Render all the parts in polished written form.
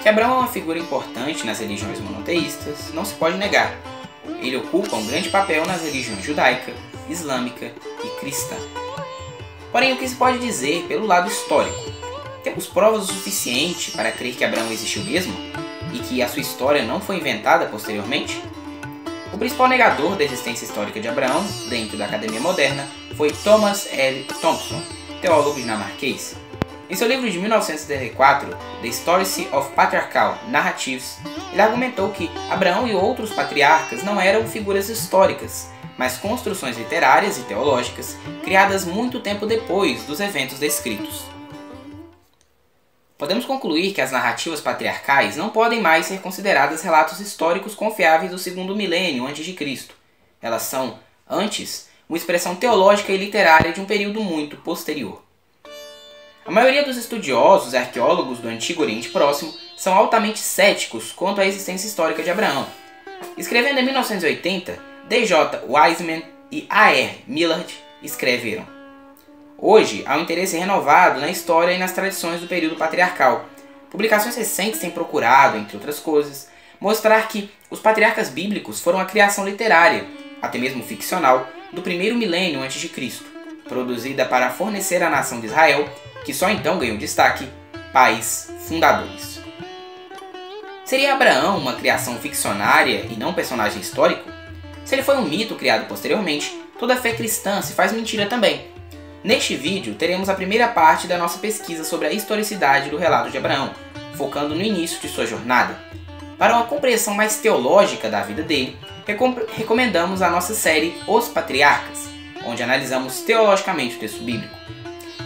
Que Abraão é uma figura importante nas religiões monoteístas não se pode negar. Ele ocupa um grande papel nas religiões judaica, islâmica e cristã. Porém, o que se pode dizer pelo lado histórico? Temos provas o suficiente para crer que Abraão existiu mesmo? E que a sua história não foi inventada posteriormente? O principal negador da existência histórica de Abraão, dentro da academia moderna, foi Thomas L. Thompson, teólogo dinamarquês. Em seu livro de 1974, The Historicity of Patriarchal Narratives, ele argumentou que Abraão e outros patriarcas não eram figuras históricas, mas construções literárias e teológicas criadas muito tempo depois dos eventos descritos. Podemos concluir que as narrativas patriarcais não podem mais ser consideradas relatos históricos confiáveis do segundo milênio a.C. Elas são, antes, uma expressão teológica e literária de um período muito posterior. A maioria dos estudiosos e arqueólogos do Antigo Oriente Próximo são altamente céticos quanto à existência histórica de Abraão. Escrevendo em 1980, D.J. Wiseman e A.R. Millard escreveram: Hoje, há um interesse renovado na história e nas tradições do período patriarcal. Publicações recentes têm procurado, entre outras coisas, mostrar que os patriarcas bíblicos foram a criação literária, até mesmo ficcional, do primeiro milênio a.C., produzida para fornecer à nação de Israel, que só então ganhou destaque, pais fundadores. Seria Abraão uma criação ficcionária e não personagem histórico? Se ele foi um mito criado posteriormente, toda fé cristã se faz mentira também. Neste vídeo, teremos a primeira parte da nossa pesquisa sobre a historicidade do relato de Abraão, focando no início de sua jornada. Para uma compreensão mais teológica da vida dele, recomendamos a nossa série Os Patriarcas, onde analisamos teologicamente o texto bíblico.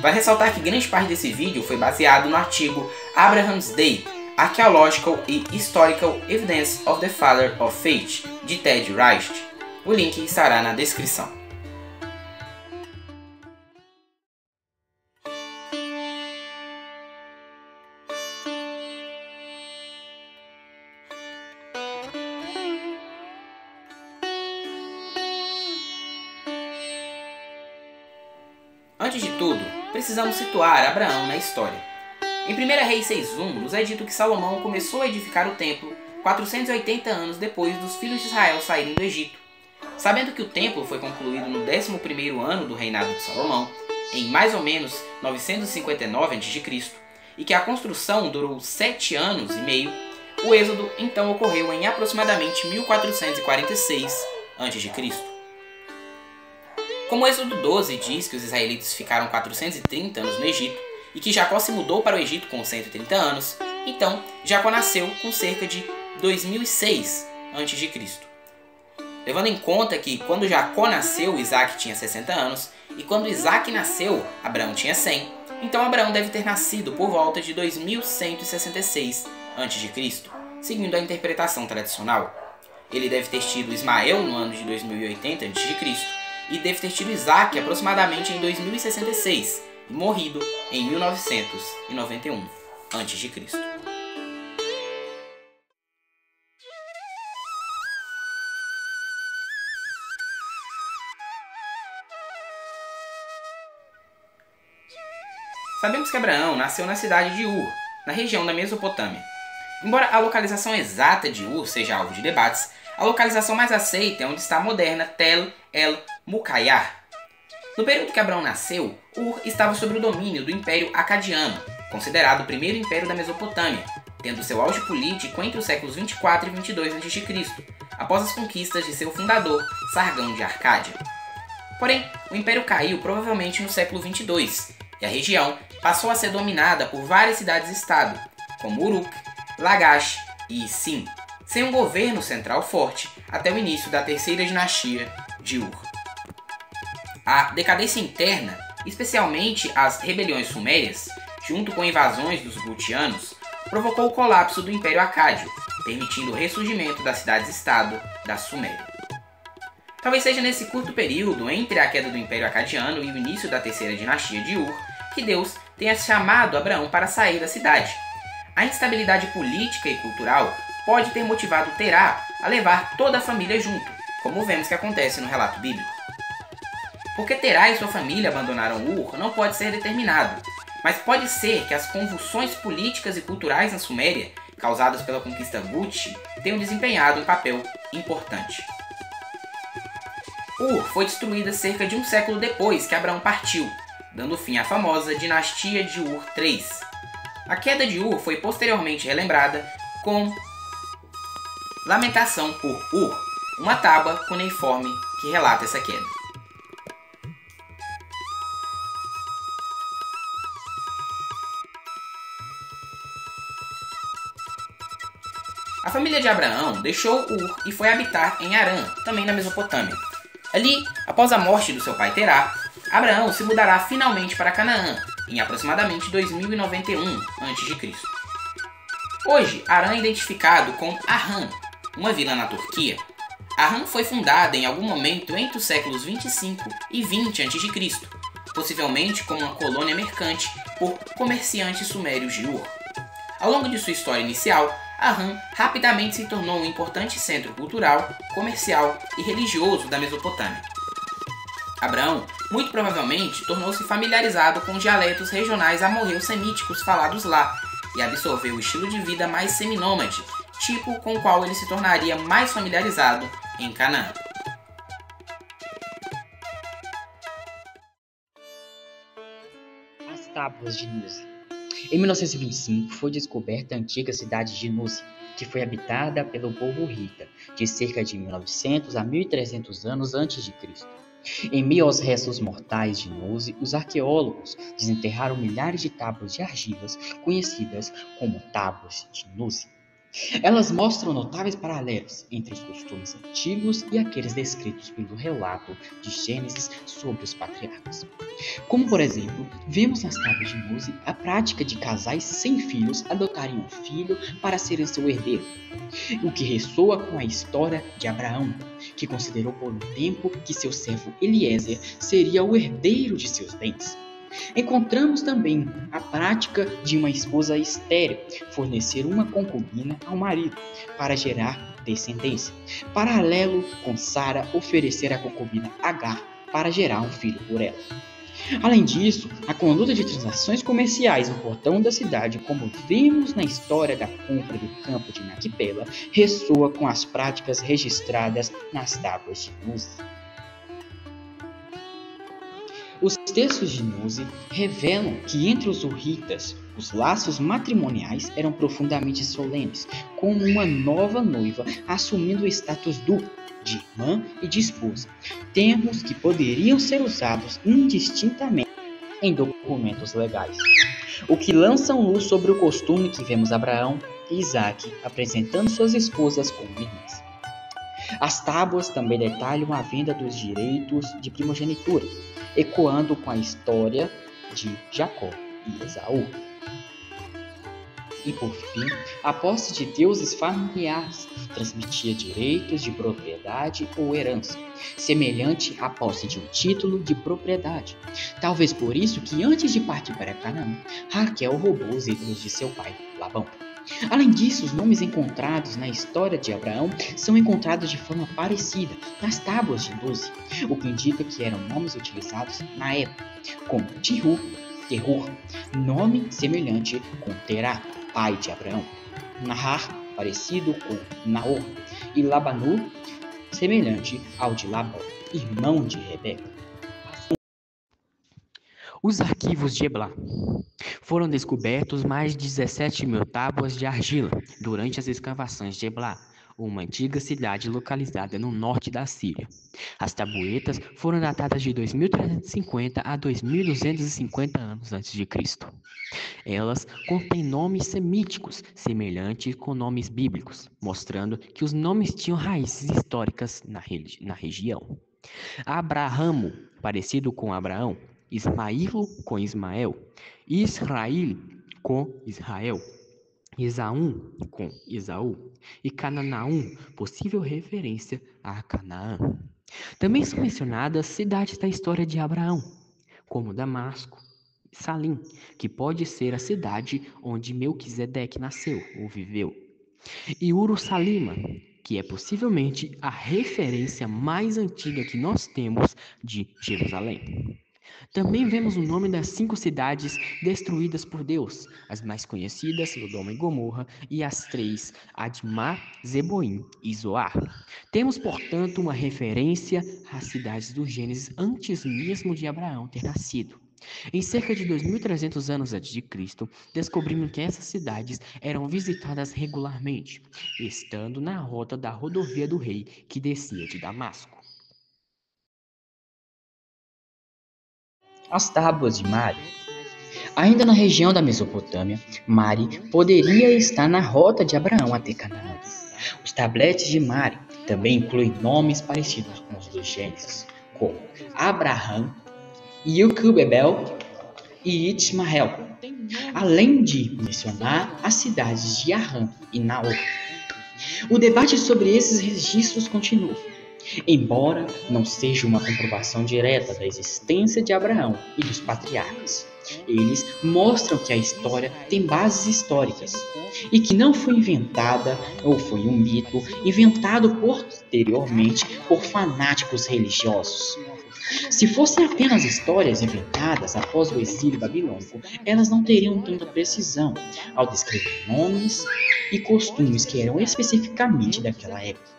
Vale ressaltar que grande parte desse vídeo foi baseado no artigo Abraham's Day, Archaeological and Historical Evidence of the Father of Faith, de Ted Reich. O link estará na descrição. Antes de tudo, precisamos situar Abraão na história. Em 1 Reis 6.1, nos é dito que Salomão começou a edificar o templo 480 anos depois dos filhos de Israel saírem do Egito. Sabendo que o templo foi concluído no 11º ano do reinado de Salomão, em mais ou menos 959 a.C., e que a construção durou 7 anos e meio, o êxodo então ocorreu em aproximadamente 1446 a.C. Como o Êxodo 12 diz que os israelitas ficaram 430 anos no Egito e que Jacó se mudou para o Egito com 130 anos, então Jacó nasceu com cerca de 2006 a.C. Levando em conta que quando Jacó nasceu, Isaac tinha 60 anos e quando Isaac nasceu, Abraão tinha 100, então Abraão deve ter nascido por volta de 2166 a.C., seguindo a interpretação tradicional. Ele deve ter tido Ismael no ano de 2080 a.C., e deve ter tido Isaac aproximadamente em 2066 e morrido em 1991 a.C. Sabemos que Abraão nasceu na cidade de Ur, na região da Mesopotâmia. Embora a localização exata de Ur seja alvo de debates, a localização mais aceita é onde está a moderna Tel el-Muqayyah. No período que Abraão nasceu, Ur estava sob o domínio do Império Acadiano, considerado o primeiro império da Mesopotâmia, tendo seu auge político entre os séculos 24 e 22 a.C., após as conquistas de seu fundador, Sargão de Arcádia. Porém, o império caiu provavelmente no século 22, e a região passou a ser dominada por várias cidades-estado, como Uruk, Lagash e Sin, sem um governo central forte até o início da terceira dinastia de Ur. A decadência interna, especialmente as rebeliões sumérias, junto com invasões dos Gutianos, provocou o colapso do Império Acádio, permitindo o ressurgimento das cidades-estado da Suméria. Talvez seja nesse curto período entre a queda do Império Acadiano e o início da terceira dinastia de Ur que Deus tenha chamado Abraão para sair da cidade. A instabilidade política e cultural pode ter motivado Terá a levar toda a família junto, como vemos que acontece no relato bíblico. Porque Terá e sua família abandonaram Ur não pode ser determinado, mas pode ser que as convulsões políticas e culturais na Suméria causadas pela conquista Guti tenham desempenhado um papel importante. Ur foi destruída cerca de um século depois que Abraão partiu, dando fim à famosa dinastia de Ur III. A queda de Ur foi posteriormente relembrada com Lamentação por Ur, uma tábua cuneiforme que relata essa queda. A família de Abraão deixou Ur e foi habitar em Harã, também na Mesopotâmia. Ali, após a morte do seu pai Terá, Abraão se mudará finalmente para Canaã, em aproximadamente 2091 a.C. Hoje, Harã é identificado com Arran, uma vila na Turquia. Arran foi fundada em algum momento entre os séculos 25 e 20 a.C., possivelmente como uma colônia mercante por comerciantes sumérios de Ur. Ao longo de sua história inicial, Arran rapidamente se tornou um importante centro cultural, comercial e religioso da Mesopotâmia. Abraão, muito provavelmente, tornou-se familiarizado com os dialetos regionais amorreu-semíticos falados lá e absorveu o estilo de vida mais seminômade, tipo com o qual ele se tornaria mais familiarizado em Canaã. As Tábuas de Nuzi. Em 1925 foi descoberta a antiga cidade de Nuzi, que foi habitada pelo povo Hita, de cerca de 1900 a 1300 anos antes de Cristo. Em meio aos restos mortais de Nuzi, os arqueólogos desenterraram milhares de tábuas de argilas, conhecidas como Tábuas de Nuzi. Elas mostram notáveis paralelos entre os costumes antigos e aqueles descritos pelo relato de Gênesis sobre os patriarcas. Como, por exemplo, vemos nas tábuas de Nuzi a prática de casais sem filhos adotarem um filho para ser seu herdeiro, o que ressoa com a história de Abraão, que considerou por um tempo que seu servo Eliezer seria o herdeiro de seus bens. Encontramos também a prática de uma esposa estéril fornecer uma concubina ao marido para gerar descendência, paralelo com Sara oferecer a concubina Agar para gerar um filho por ela. Além disso, a conduta de transações comerciais no portão da cidade, como vemos na história da compra do campo de Macpela, ressoa com as práticas registradas nas tábuas de Nuzi. Os textos de Nuzi revelam que entre os hurritas, os laços matrimoniais eram profundamente solenes, como uma nova noiva assumindo o status de irmã e de esposa, termos que poderiam ser usados indistintamente em documentos legais, o que lançam luz sobre o costume que vemos Abraão e Isaac apresentando suas esposas como irmãs. As tábuas também detalham a venda dos direitos de primogenitura, ecoando com a história de Jacó e Esaú. E por fim, a posse de deuses familiares transmitia direitos de propriedade ou herança, semelhante à posse de um título de propriedade. Talvez por isso que antes de partir para Canaã, Raquel roubou os ídolos de seu pai, Labão. Além disso, os nomes encontrados na história de Abraão são encontrados de forma parecida nas tábuas de Nuzi, o que indica que eram nomes utilizados na época, como Terur, nome semelhante com Terá, pai de Abraão, Nahar, parecido com Naor, e Labanu, semelhante ao de Labão, irmão de Rebeca. Os arquivos de Eblá. Foram descobertos mais de 17 mil tábuas de argila durante as escavações de Eblá, uma antiga cidade localizada no norte da Síria. As tabuetas foram datadas de 2350 a 2250 anos antes de Cristo. Elas contêm nomes semíticos semelhantes com nomes bíblicos, mostrando que os nomes tinham raízes históricas na região. Abrahamo, parecido com Abraão, Ismaílo com Ismael, Israel com Israel, Esaú com Esaú e Cananaum, possível referência a Canaã. Também são mencionadas cidades da história de Abraão, como Damasco, Salim, que pode ser a cidade onde Melquisedeque nasceu ou viveu, e Urussalima, que é possivelmente a referência mais antiga que nós temos de Jerusalém. Também vemos o nome das 5 cidades destruídas por Deus, as mais conhecidas, Sodoma e Gomorra, e as 3, Admá, Zeboim e Zoar. Temos, portanto, uma referência às cidades do Gênesis antes mesmo de Abraão ter nascido. Em cerca de 2.300 anos antes de Cristo, descobrimos que essas cidades eram visitadas regularmente, estando na rota da rodovia do rei que descia de Damasco. As tábuas de Mari. Ainda na região da Mesopotâmia, Mari poderia estar na rota de Abraão até Canaã. Os tabletes de Mari também incluem nomes parecidos com os dos Gênesis, como Abraham, Ilquebel e Ismael, além de mencionar as cidades de Arã e Naor. O debate sobre esses registros continua, embora não seja uma comprovação direta da existência de Abraão e dos patriarcas. Eles mostram que a história tem bases históricas e que não foi inventada ou foi um mito inventado posteriormente por fanáticos religiosos. Se fossem apenas histórias inventadas após o exílio babilônico, elas não teriam tanta precisão ao descrever nomes e costumes que eram especificamente daquela época.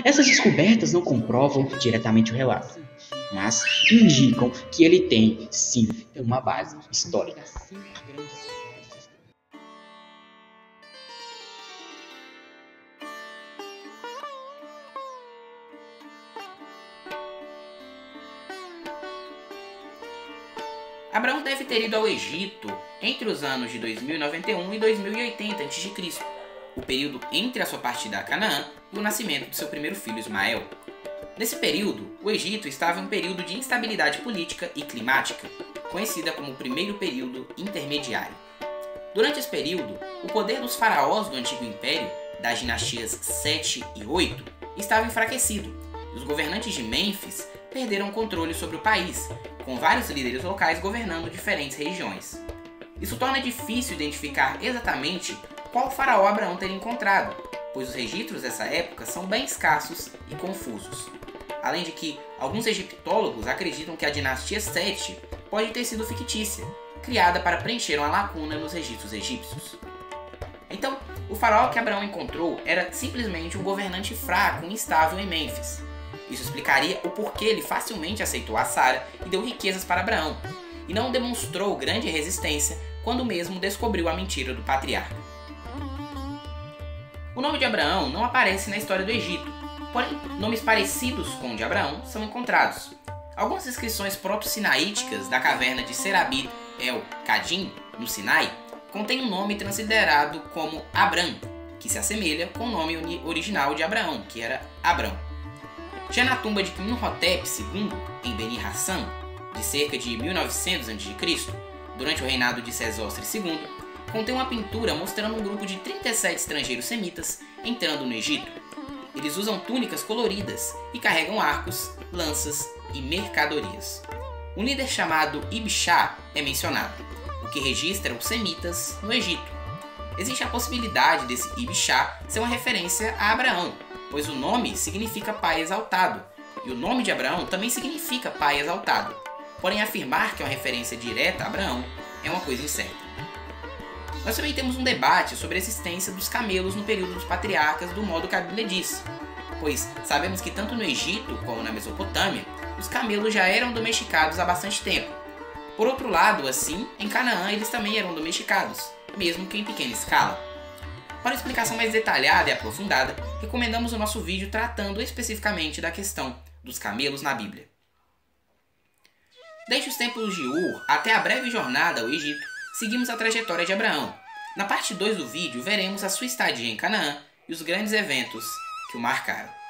Essas descobertas não comprovam diretamente o relato, mas indicam que ele tem, sim, uma base histórica. Abraão deve ter ido ao Egito entre os anos de 2091 e 2080 a.C., o período entre a sua partida a Canaã e o nascimento de seu primeiro filho Ismael. Nesse período, o Egito estava em um período de instabilidade política e climática, conhecida como o primeiro período intermediário. Durante esse período, o poder dos faraós do Antigo Império, das dinastias 7 e 8, estava enfraquecido, e os governantes de Mênfis perderam o controle sobre o país, com vários líderes locais governando diferentes regiões. Isso torna difícil identificar exatamente qual faraó Abraão teria encontrado, pois os registros dessa época são bem escassos e confusos. Além de que, alguns egiptólogos acreditam que a dinastia 7 pode ter sido fictícia, criada para preencher uma lacuna nos registros egípcios. Então, o faraó que Abraão encontrou era simplesmente um governante fraco e instável em Mênfis. Isso explicaria o porquê ele facilmente aceitou a Sara e deu riquezas para Abraão, e não demonstrou grande resistência quando mesmo descobriu a mentira do patriarca. O nome de Abraão não aparece na história do Egito, porém nomes parecidos com o de Abraão são encontrados. Algumas inscrições proto-sinaíticas da caverna de Serabit el-Kadim, no Sinai, contêm um nome transliterado como Abram, que se assemelha com o nome original de Abraão, que era Abrão. Já na tumba de Imhotep II, em Beni Hassan, de cerca de 1900 a.C., durante o reinado de Sesostris II, contém uma pintura mostrando um grupo de 37 estrangeiros semitas entrando no Egito. Eles usam túnicas coloridas e carregam arcos, lanças e mercadorias. Um líder chamado Ibshá é mencionado, o que registra os semitas no Egito. Existe a possibilidade desse Ibshá ser uma referência a Abraão, pois o nome significa pai exaltado, e o nome de Abraão também significa pai exaltado. Porém, afirmar que é uma referência direta a Abraão é uma coisa incerta. Nós também temos um debate sobre a existência dos camelos no período dos patriarcas do modo que a Bíblia diz, pois sabemos que tanto no Egito como na Mesopotâmia, os camelos já eram domesticados há bastante tempo. Por outro lado, assim, em Canaã eles também eram domesticados, mesmo que em pequena escala. Para uma explicação mais detalhada e aprofundada, recomendamos o nosso vídeo tratando especificamente da questão dos camelos na Bíblia. Desde os tempos de Ur até a breve jornada ao Egito, seguimos a trajetória de Abraão. Na parte 2 do vídeo, veremos a sua estadia em Canaã e os grandes eventos que o marcaram.